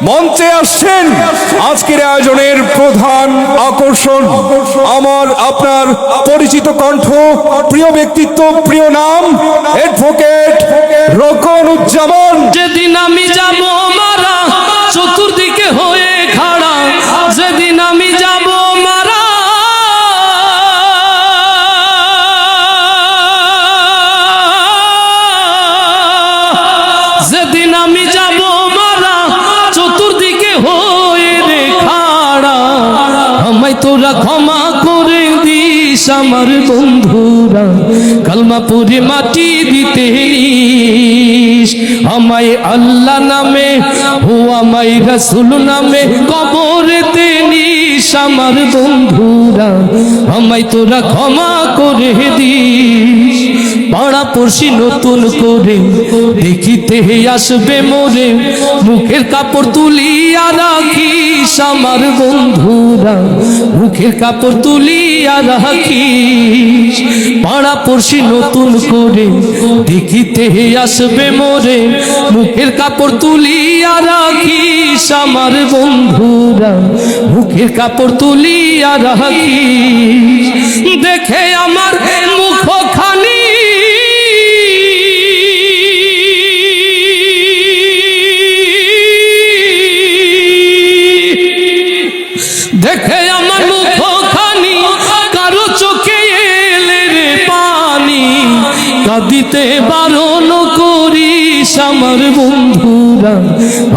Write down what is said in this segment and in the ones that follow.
মঞ্চে আসছেন আজকের আয়োজনের প্রধান আকর্ষণ, আমার আপনার পরিচিত কণ্ঠ, প্রিয় ব্যক্তিত্ব, প্রিয় নাম, অ্যাডভোকেট রোকনউজ্জামান। যেদিন আমি যাব মারা চতুর্দিকে হয়ে খাড়া, যেদিন আমি যাব মারা যেদিন আমি যাব মারা চতুর্দিকে হয়ে রে খাড়া, আমায় তোরা ক্ষমা করে দিস আমার বন্ধুরা, কালমা পড়ে মাটি দিতে নিস, আমায় আল্লাহ নামে ও আমায় রাসূল নামে কবরেতে নিস আমার বন্ধুরা, আমায় তোরা ক্ষমা করে দিস। পাড়া পড়শি নতুন করে দেখিতে আসবে মোরে, মুখের কাপড় তুলিয়া রাখিস আমার বন্ধুরা, মুখের কাপড় তুলিয়া রাখিস। পাড়া পড়শি নতুন করে দেখিতে আসবে মোরে, মুখের কাপড় তুলিয়া রাখিস আমার বন্ধুরা, মুখের কাপড় তুলিয়া রাখিস। দেখে আমার মুখখানি দেখে আমার মুখখানি কারো চোখে এলে রে পানি, কাঁদিতে বারণ করিস আমার বন্ধুরা,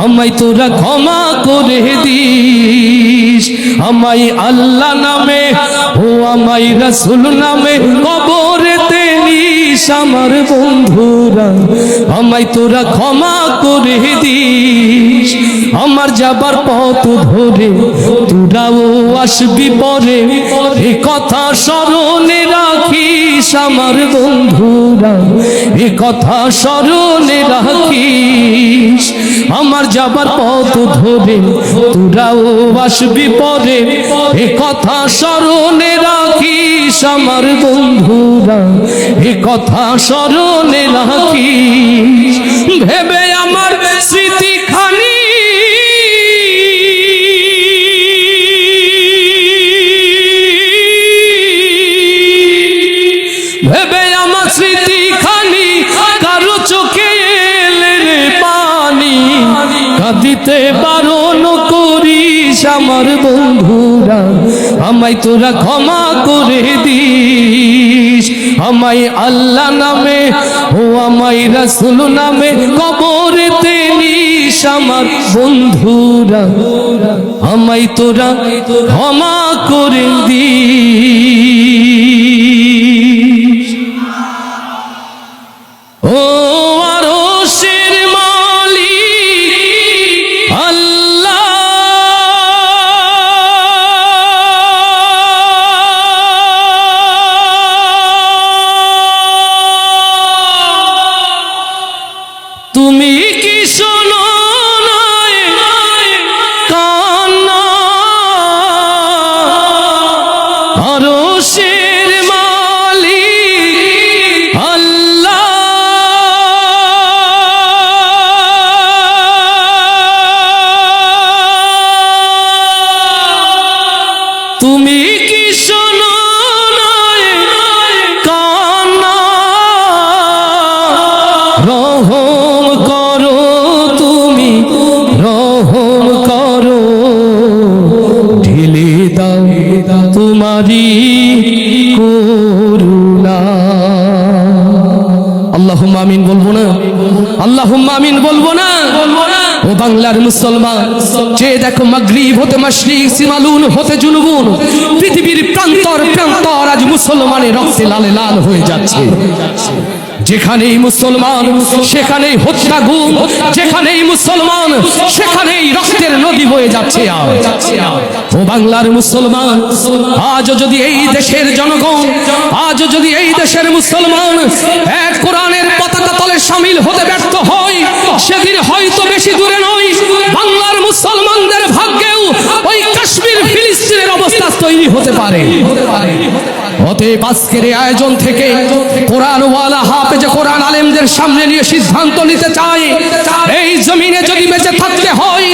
আমায় তোরা ক্ষমা করে দিস। আমায় আল্লাহ নামে ও আমায় রাসূল নামে কবরেতে নিস আমার বন্ধুরা, আমায় তোরা ক্ষমা করে দিস। আমার যাবার পথ ধরে তোরাও আসবি পরে, এ কথা স্মরণে রাখিস আমার বন্ধুরা, এ কথা স্মরণে রাখিস। আমার যাবার পথ ধরে তোরাও আসবি পরে, এ কথা স্মরণে রাখিস আমার বন্ধুরা, এ কথা স্মরণে রাখিস। ভেবে আমার স্মৃতিখানি ভেবে আমার স্মৃতিখানি কারো চোখে এলে রে পানি, কাঁদিতে বারণ করিস আমার বন্ধুরা, আমায় তোরা ক্ষমা করে দিস। আমায় আল্লাহ নামে ও আমায় রাসূল নামে কবরেতে নিস আমার বন্ধুরা, আমায় তোরা ক্ষমা করে দিস। ও আরশের মালিক আল্লাহ, তুমি কি শোনো নাই কান্না, আরশের মালিক আল্লাহ, তুমি কি শোনো নাই কান্না, রহম করো তুমি রহম করো, ঢেলে দাও তোমারি করুণা। আল্লাহুম্মা আমিন বলবো না? আল্লাহুম্মা আমিন বলবো না? ও বাংলার মুসলমান, যে দেখো মাগরিব হতে মাশরিক, সিমালুন হতে জুনুবুন, পৃথিবীর প্রান্তর প্রান্তর আজ মুসলমানের রক্তে লালে লাল হয়ে যাচ্ছে। যেখানেই মুসলমান সেখানেই হত্যা গুম, যেখানেই মুসলমান সেখানেই রক্তের নদী বয়ে যাচ্ছে। ও বাংলার মুসলমান, আজ যদি এই দেশের জনগণ, আজ যদি এই দেশের মুসলমান এক কোরআনের পতাকা তলে শামিল হতে ব্যর্থ হয়, সেদিন হয়তো বেশি দূরে নয়, বাংলার মুসলমানদের ভাগ্যেও ওই কাশ্মীর ফিলিস্তিনের অবস্থা তৈরি হতে পারে। অতএব আজকের এই আয়োজন থেকে কোরআনওয়ালা হাফেজ কোরআন আলেমদের সামনে নিয়ে সিদ্ধান্ত নিতে চাই, এই জমিনে যদি বেঁচে থাকতে হয়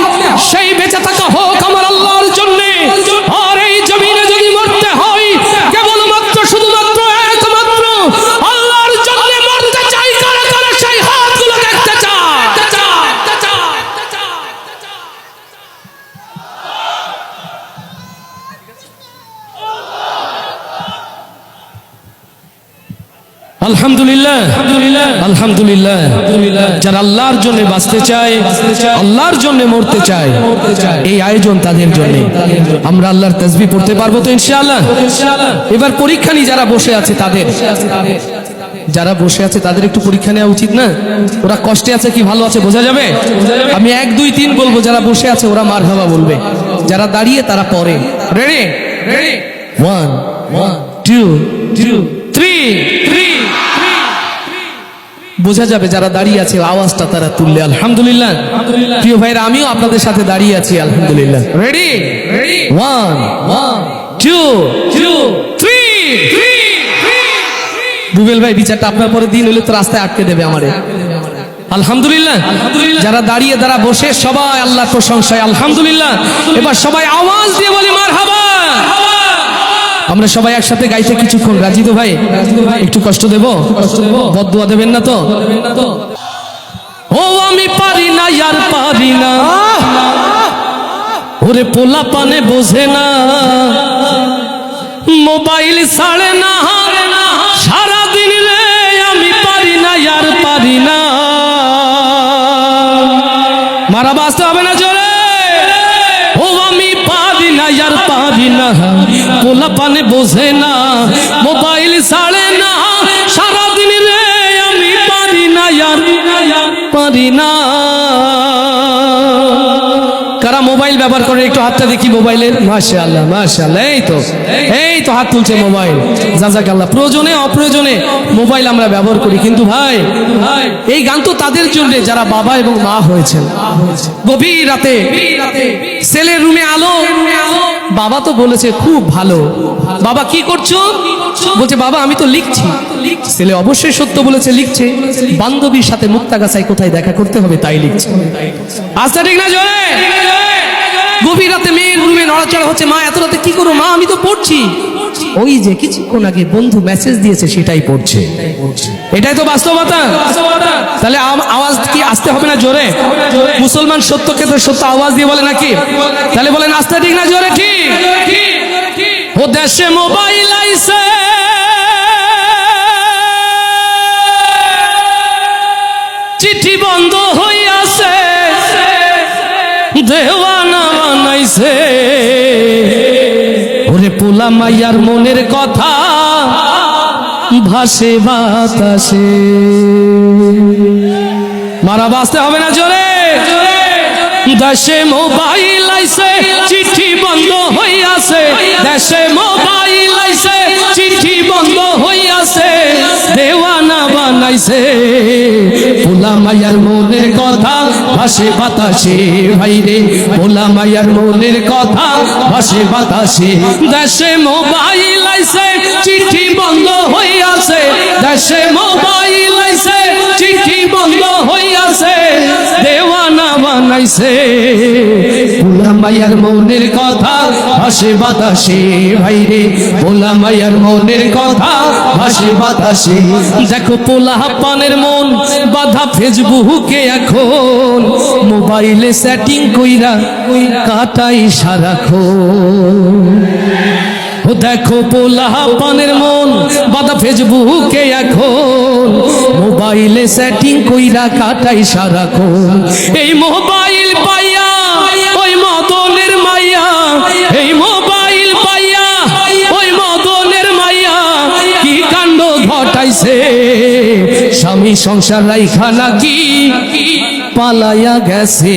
আলহামদুলিল্লাহ আলহামদুলিল্লাহ যারা আল্লাহর জন্য বাঁচতে চায়, আল্লাহর জন্য মরতে চায়, এই আয়োজন তাদের জন্য। আমরা আল্লাহর তাসবিহ পড়তে পারবো তো ইনশাআল্লাহ? এবার পরীক্ষা নিয়ে যারা বসে আছে তাদের, যারা বসে আছে তাদের একটু পরীক্ষা নেওয়া উচিত না? ওরা কষ্টে আছে কি ভালো আছে বোঝা যাবে? আমি 1 2 3 বলবো, যারা বসে আছে ওরা মারহাবা বলবে, যারা দাঁড়িয়ে তারা পরে। রেডি? 1 2 3 বোঝা যাবে যারা দাঁড়িয়ে আছে আওয়াজটা তারা তুললে। আলহামদুলিল্লাহ। প্রিয় ভাইরা, আমিও আপনাদের সাথে দাঁড়িয়ে আছি আলহামদুলিল্লাহ। রেডি? 1 2 3। রুবেল ভাই, বিচারটা আপনার পরে দিন হলে তো রাস্তায় আটকে দেবে আমারে। আলহামদুলিল্লাহ। যারা দাঁড়িয়ে যারা বসে সবাই আল্লাহর প্রশংসায় আলহামদুলিল্লাহ। এবার সবাই আওয়াজ দিয়ে বলি মারহাবা। আমরা সবাই একসাথে গাইতে কিছুক্ষণ রাজি তো ভাই? একটু কষ্ট দেব? বদদুয়া দেবেন না তো? ও আমি পারি না ইয়ার পারি না, ওরে পোলা পানে বোঝে না, মোবাইল ছাড়ে না সারাদিন রে, আমি পারি না ইয়ার পারি না। মারা বাঁচতে হবে না জোরে? ও আমি পারি না ইয়ার পারি না, পোলা পানে বোঝে না, মোবাইল ছাড়ে না সারাদিন রে, আমি পারি না ইয়ার পারি না। কারা মোবাইল ব্যবহার করে একটু হাতটা দেখি মোবাইলের। মাশাআল্লাহ মাশাআল্লাহ, এই তো হাত তুলছে মোবাইল। জাযাকাল্লাহ। প্রয়োজনে অপ্রয়োজনে মোবাইল আমরা ব্যবহার করি, কিন্তু ভাই এই গান তো তাদের জন্য যারা বাবা এবং মা হয়েছেন। গভীর রাতে ছেলের রুমে আলো, বাবা তো বলেছে খুব ভালো। বাবা কি করছো? বলছে বাবা আমি তো লিখছি। ছেলে অবশ্যই সত্য বলেছে, লিখছে। বান্ধবীর সাথে মুক্তাগাছায় কোথায় দেখা করতে হবে তাই লিখছে। আচ্ছা ঠিক না জোরে? গভীর রাতে মেয়ের রুমে নড়াচড়া হচ্ছে। মা এত রাতে কি করো? মা আমি তো পড়ছি। ওই যে কিছুক্ষণ আগে বন্ধু মেসেজ দিয়েছে সেটাই পড়ছে। এটাই তো বাস্তবতা। তাহলে আওয়াজ কি আসতে হবে না জোরে? মুসলমান সত্যকে তো সত্য আওয়াজ দিয়ে বলে নাকি? তাহলে বলেন আসতে ঠিক না জোরে? ঠিক। ও দেশে মোবাইল আইছে, চিঠি বন্ধ হইয়াছে, দেওয়ানা বানাইছে, ওরে পোলা মাইয়ার মনের কথা ভাসে বাতাসে। মারা বাঁচতে হবে না জোরে? দেশে মোবাইল আইছে, চিঠি বন্ধ হইয়াছে, দেশে মোবাইল আইছে, চিঠি বন্ধ হইয়াছে, দেওয়ানা বানাইছে, পোলা মাইয়ার মনের কথা ভাসে বাতাসে। ভাইরে পোলা মাইয়ার মনের কথা ভাসে বাতাসে। দেশে মোবাইল আইছে, চিঠি বন্ধ হইয়াছে, দেশে মোবাইল আইছে, চিঠি বন্ধ হইয়াছে, দেওয়ানা বানাইছে, পোলা মাইয়ার মনের কথা ভাসে বাতাসে। ভাইরে পোলা মাইয়ার মনের কথা ভাসে বাতাসে। দেখো পোলা পানের মন বাধা ফেসবুকে এখন, মোবাইলে সেটিং কইরা কাটাই সারাক্ষণ। ও দেখো পোলা পানের মন বাধা ফেসবুকে এখন, মোবাইলে সেটিং কইরা কাটাই সারাক্ষণ। এই মোবাইল পাইয়া ওই মদনের মাইয়া, এই মোবাইল পাইয়া ওই মদনের মাইয়া কি কাণ্ড ঘটাইছে, স্বামী সংসার রাইখা নাকি পালাইয়া গেছে।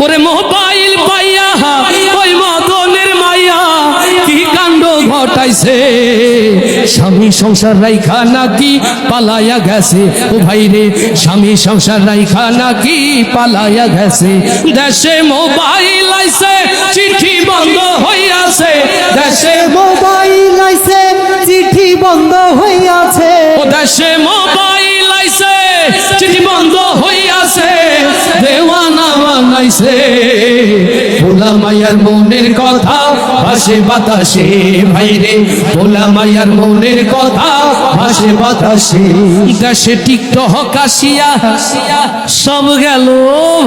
ওরে মোবাইল পাইয়া ওই মদনের মাইয়া কি কাণ্ড ঘটাইছে, স্বামী সংসার রাইখা নাকি পালাইয়া গেছে। ও ভাই রে স্বামী সংসার রাইখা নাকি পালাইয়া গেছে। দেশে মোবাইল আইছে, চিঠি বন্ধ হইয়াছে, দেশে মোবাইল আইছে, চিঠি বন্ধ হইয়াছে, ও দেশে মোবাইল আইছে, চিঠি বন্ধ হইয়াছে, দেওয়ানা বানাইছে, পোলা মাইয়ার মনের কথা ভাসে বাতাসে। ভাইরে পোলা মাইয়ার মনের কথা ভাসে বাতাসে। দেশে টিকটক আসিয়া সব গেল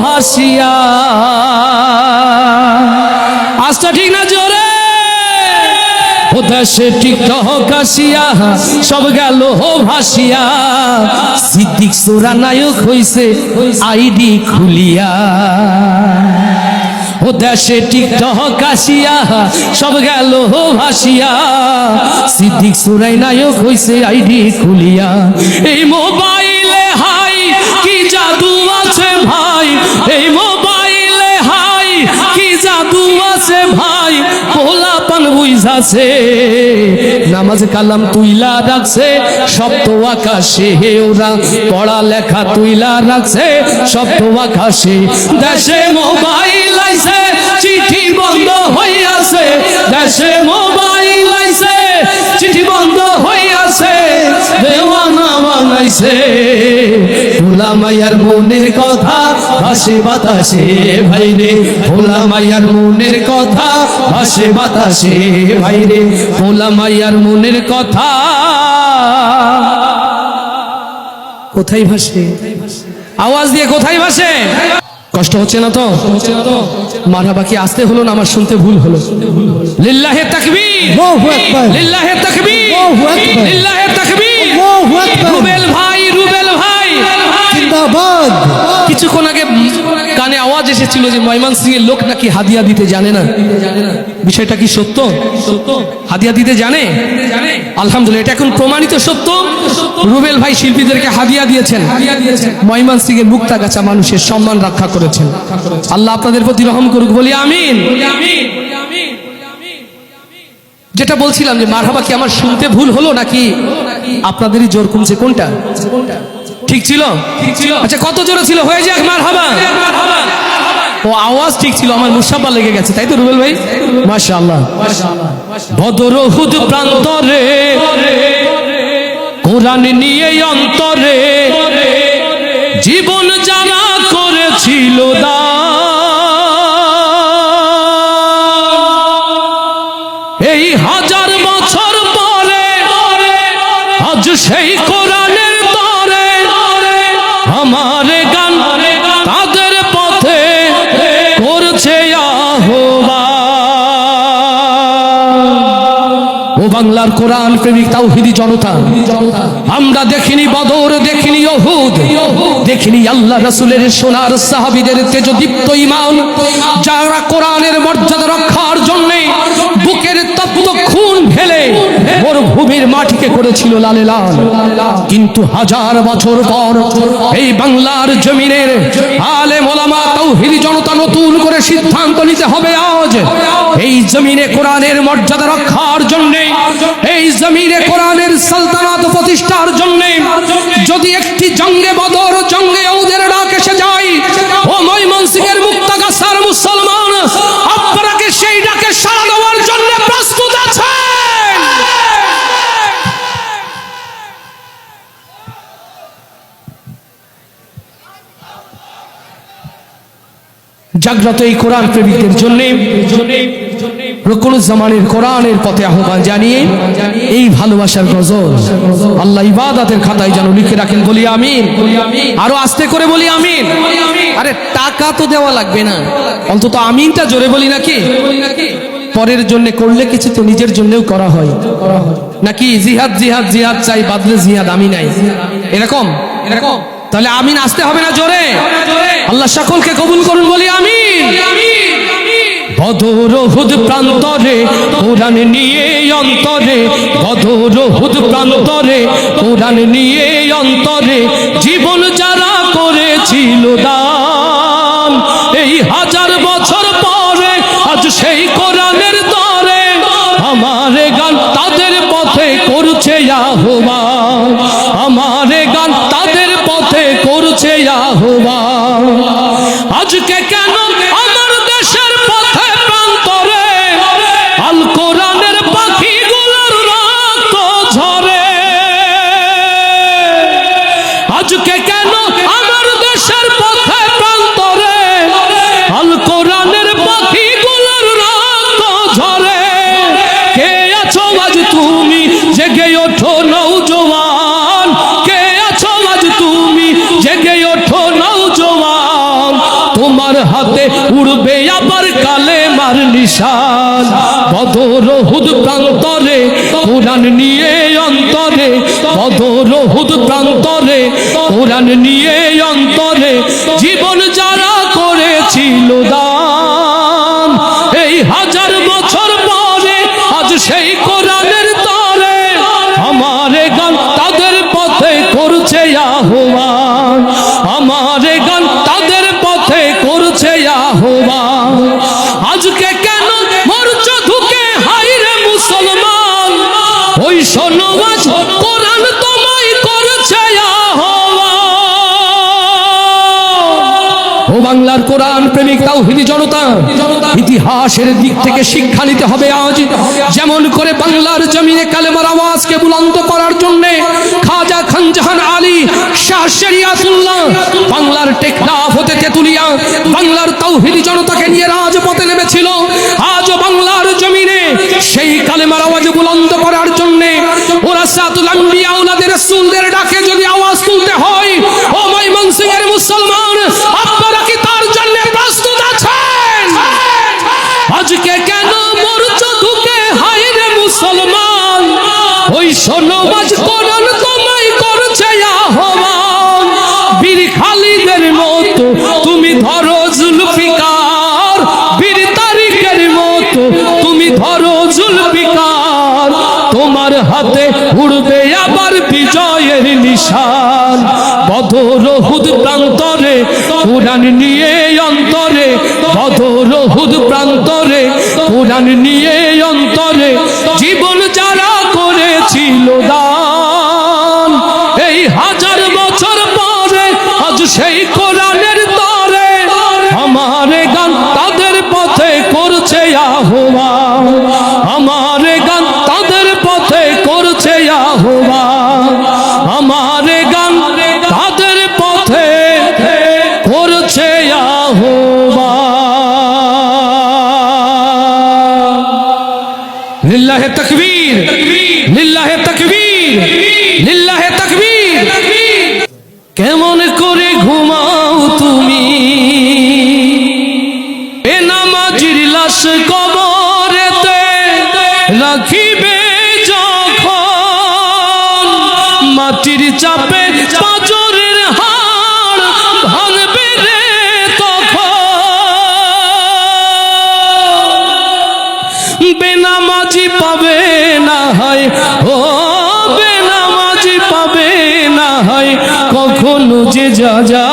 ভাসিয়া। আচ্ছা ঠিক না জোরে? ও দেশে টিকটক আসিয়া সব গেল ভাসিয়া, সিদ্দিক সোরা নায়ক হইছে আইডি খুলিয়া। ও দেশে টিকটক আসিয়া সব গেল ভাসিয়া, সিদ্দিক সোরাই নায়ক হইছে আইডি খুলিয়া। এই মোবাইলে হাই কি জাদু আছে ভাই, এই মোবাইলে হাই কি জাদু আছে ভাই, পোলা পান বুঝাছে নামাজ কালাম তুইলা রাখছে সপ্ত আকাশে, ওরা পড়া লেখা তুইলা রাখছে সপ্ত আকাশে। দেশে মোবাইল আইছে চিঠি বন্ধ হইয়াছে, দেশে মোবাইল আইছে চিঠি বন্ধ হইয়াছে, দেওয়ানা বানাইছে ভোলা মাইয়ার মনের কথা ভাসে বাতাসে ভাইরে, ভোলা মাইয়ার মনের কথা ভাসে বাতাসে ভাইরে, ভোলা মাইয়ার মনের কথা কোথায় ভাসে? আওয়াজ দিয়ে কোথায় ভাসে? কষ্ট হচ্ছে না তো? মারহাবা কি আসতে হলো না আমার শুনতে ভুল হলো? লিল্লাহে তাকবীর, আল্লাহু আকবার, লিল্লাহে তাকবীর, আল্লাহু আকবার, লিল্লাহে তাকবীর। আল্লাহু আকবার। রুবেল ভাই, রুবেল ভাই জিন্দাবাদ। কিছুক্ষণ আগে কানে আওয়াজ এসেছিল যে ময়মনসিংহের লোক নাকি হাদিয়া দিতে জানে না। বিষয়টা কি সত্য? হাদিয়া দিতে জানে? আলহামদুলিল্লাহ, এটা এখন প্রমাণিত সত্য। রুবেল ভাই শিল্পীদেরকে হাদিয়া দিয়েছেন, ময়মনসিংহের মুক্তাগাছা মানুষের সম্মান রক্ষা করেছেন। আল্লাহ আপনাদের প্রতি রহম করুক, বলি আমিন। যেটা বলছিলাম যে মারহাবা কি আমার শুনতে ভুল হলো নাকি আপনাদেরই জোর কমছে? কোনটা ঠিক ছিল? আচ্ছা, কত জোরে ছিল? হয়ে যাক মারহাবা। ও আওয়াজ ঠিক ছিল, আমার মুসাফা লেগে গেছে, তাই তো রুবেল ভাই? মাশাআল্লাহ। বদর উহুদ প্রান্তরে কোরআন নিয়ে অন্তরে জীবন যারা করেছিল দান, এই হাজার বছর পরে আজ সেই কোরআনের তরে আমার গান তাদের পথে করছে আহ্বান। ও বাংলার কোরআন প্রেমিক তাওহীদি জনতা, আমরা দেখিনি বদর, দেখিনি উহুদ, দেখিনি আল্লাহ রাসূলের সোনার সাহাবীদের তেজদীপ্ত ঈমান, যারা কোরআনের মর্যাদা রক্ষার জন্য বুকের তপ্ত খুন ঢেলে মরুভূমির মাটিকে করেছিল লালে লাল। কিন্তু হাজার বছর পর এই বাংলার জমিনের আলেম ওলামা তাওহীদি জনতা নতুন করে সিদ্ধান্ত নিতে হবে আজ এই জমিনে কোরআনের মর্যাদা রক্ষার জন্য, এই জমিনে কোরআনের সালতানাত প্রতিষ্ঠার জন্য যদি একটি জঙ্গে বদর, জঙ্গে উহুদের ডাক এসে যায়, ও ময়মনসিংহের মুক্তাগাছার মুসলমান, আপনারা কি সেই ডাকে সাড়া দেওয়ার জন্য প্রস্তুত আছেন? জাগ্রত এই কোরআন প্রেমিকদের জন্য রুকুনুজ্জামানের কোরআনের পথে আহ্বান জানিয়ে এই ভালোবাসার গজল আল্লাহ ইবাদতের খাতায় যেন লিখে রাখেন, বলি আমিন। আরো আস্তে করে বলি আমিন। আরে টাকা তো দেওয়া লাগবে না, অন্তত আমিনটা জোরে বলি নাকি? পরের জন্য করলে কিছু তো নিজের জন্যও করা হয় নাকি? জিহাদ জিহাদ জিহাদ চাই, বাদলে জিহাদ আমি নাই, এরকম এরকম। তাহলে আমিন আসতে হবে না জোরে? আল্লাহ সকলকে কবুল করুন, বলি আমিন। বদর উহুদ প্রান্তরে কোরআন নিয়ে অন্তরে, বদর উহুদ প্রান্তরে কোরআন নিয়ে অন্তরে জীবন যারা করেছিল দান, এই হাজার বছর পরে আজ সেই কোরআনের তরে আমার গান তাদের পথে করছে আহ্বান, আমার গান তাদের পথে করছে আহ্বান। আজকে কেন আমার দেশের পথে প্রান্তরে আল কোরআনের পাখিগুলোর রক্ত ঝরে? আজকে কেন আমার দেশের পথে প্রান্তরে আল কোরআনের পাখিগুলোর রক্ত ঝরে? কে আছো আজ তুমি জেগে ওঠো নওজোয়ান, কে আছো আজ তুমি জেগে ওঠো নওজোয়ান, তোমার হাতে উড়বে আবার কালেমার দেয়ার নিশান বদর উহুদ প্রান্তরে কোরআন নিয়ে অন্তরে বদর উহুদ প্রান্তরে কোরআন নিয়ে অন্তরে জীবন যারা করেছিল দান এই হাজার বছর পরে আজ সেই কোরআনের তরে আমার গান তাদের পথে করছে আহ্বান আমার গান তাদের পথে করছে আহ্বান আজকে কেন মরছ ধুকে হায়রে মুসলমান ওই শোনো আজ কোরআন তোমায় করছে আহ্বান ও বাংলার কোরআন প্রেমিক তাওহীদি জনতা ইতিহাসের দিক থেকে শিক্ষা নিতে হবে আজ যেমন করে বাংলার জমিনে কালেমার আওয়াজকে বুলন্দ করার জন্য খাজা খানজাহান আলী শাহ শরিয়াতুল্লাহ বাংলার টেকনাফ হতে তেতুলিয়া বাংলার তাওহীদি জনতাকে নিয়ে রাজপথে নেমেছিল আজ বাংলার জমিনে সেই কালেমার আওয়াজ বুলন্দ করার জন্য ওরাসাতুল আম্বিয়া আওলাদের রাসূলদের ডাকে যদি আওয়াজ তুলতে হয় ও ময়মনসিংহের মুসলমান আপনারা কি তার জন্য প্রস্তুত আছেন আজকে কেন মরছ ধুকে হায়রে মুসলমান ওই শোনো আজ কোরআন তোমায় করছে আহ্বান বীর খালিদের মতো তুমি ধরো জুলফিকার বীর তারিকের মতো তুমি ধরো জুলফিকার তোমার হাতে উড়বে আবার বিজয়ের নিশান বদর উহুদ প্রান্তরে কোরআন নিয়ে অন্তরে বদর উহুদ প্রান্তরে কোরআন নিয়ে অন্তরে জীবন যারা করেছিল দান এই হাজার বছর পরে আজ সেই কোরআনের তরে আমার গান তাদের পথে করছে আহ্বান আমার গান তাদের পথে করছে আহ্বান আমার গান তাদের পথে করছে আহ্বান লিল্লাহে তাকবীর লিল্লাহে তাকবীর লিল্লাহে তাকবীর কেমন করে ঘুমাও তুমি এ নামাজির লাশ কবরেতে রাখিবে যখন মাটির চাপে পাঁজরের হাড় ভাঙবে রে তখন বেনামাজি পাবে না হয় ও বেনামাজি পাবে না হয় কখনো যে যা যা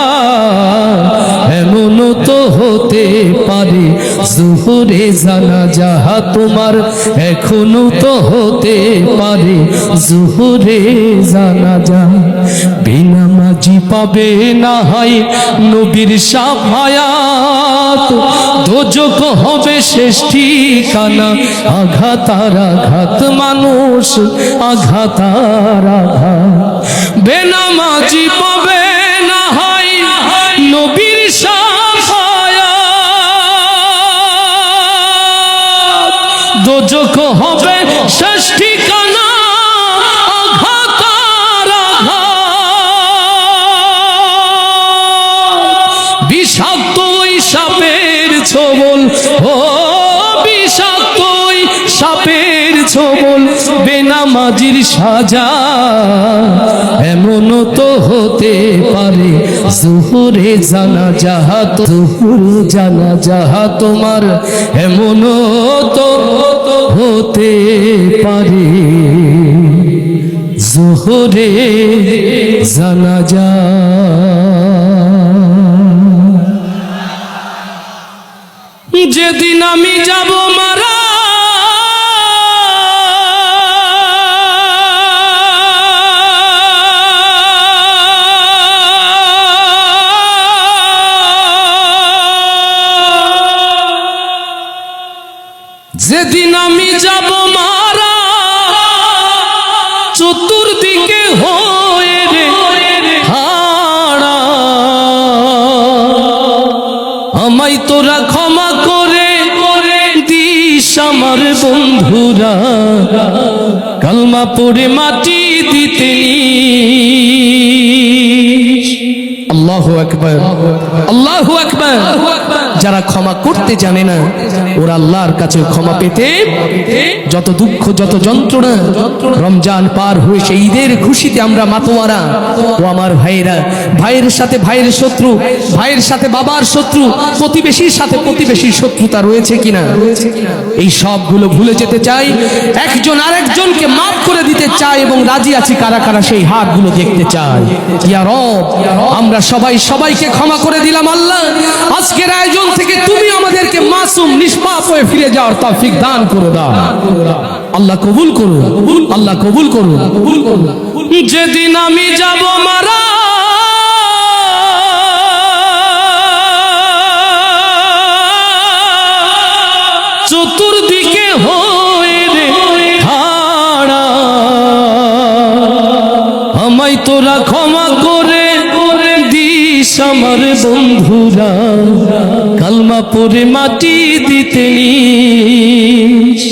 এমন তো হতে পারে জোহরে জানাজা তোমার এখনো তো হতে পারে জোহরে জানাজা বেনামাজি পাবে না হয় নবীর শাফায়াত দোজখ হবে শেষ ঠিকানা আঘাত আর আঘাত মানুষ আঘাত আর আঘাত বেনামাজি পাবে না হয় নবীর শাফায়াত দোজখ হবে শেষ ঠিকানা আঘাত আর আঘাত বিষাক্ত ওই সাপের ছোবল ও বিষাক্ত ওই সাপের ছোবল বেনামাজির সাজা এমন তো হতে পারে জোহরে জানাজা জোহর জানাজা তোমার এমন তো হতে পারে জোহরে জানাজা যেদিন আমি যাব মারা যেদিন আমি যাব মারা চতুর্দিকে হয়ে রে হারা আমায় তোরা ক্ষমা করে দিস আমার বন্ধুরা কালমা পড়ে মাটি দিতে আল্লাহু আকবার আল্লাহু আকবার যারা ক্ষমা করতে জানে না ওরা আল্লাহর কাছে ক্ষমা পেতে যত দুঃখ যত যন্ত্রণা। রমজান পার হয়ে সেই ঈদের খুশিতে আমরা মাতোয়ারা। ও আমার ভাইয়েরা, ভাইয়ের সাথে ভাইয়ের শত্রু, ভাইয়ের সাথে বাবার শত্রু, প্রতিবেশীর সাথে প্রতিবেশীর শত্রুতা রয়েছে কিনা, এই সবগুলো ভুলে যেতে চাই। একজন আরেকজনকে মাফ করে দিতে চাই এবং রাজি আছি কারা কারা সেই হাতগুলো দেখতে চাই। ইয়া রব, আমরা সবাই সবাইকে ক্ষমা করে দিলাম আল্লাহ। আজকের আয়োজন থেকে তুমি আমাদেরকে মাসুম নিষ্পাপ হয়ে ফিরে যাওয়ার তৌফিক দান করে দাও। আল্লাহ কবুল করুন, আল্লাহ কবুল করুন। যেদিন আমি যাব মারা, চতুর্দিকে হয়ে রে হারা, আমায় তোরা ক্ষমা করে দিস আমার বন্ধুরা, কালমা পরে মাটি দিতে নিস।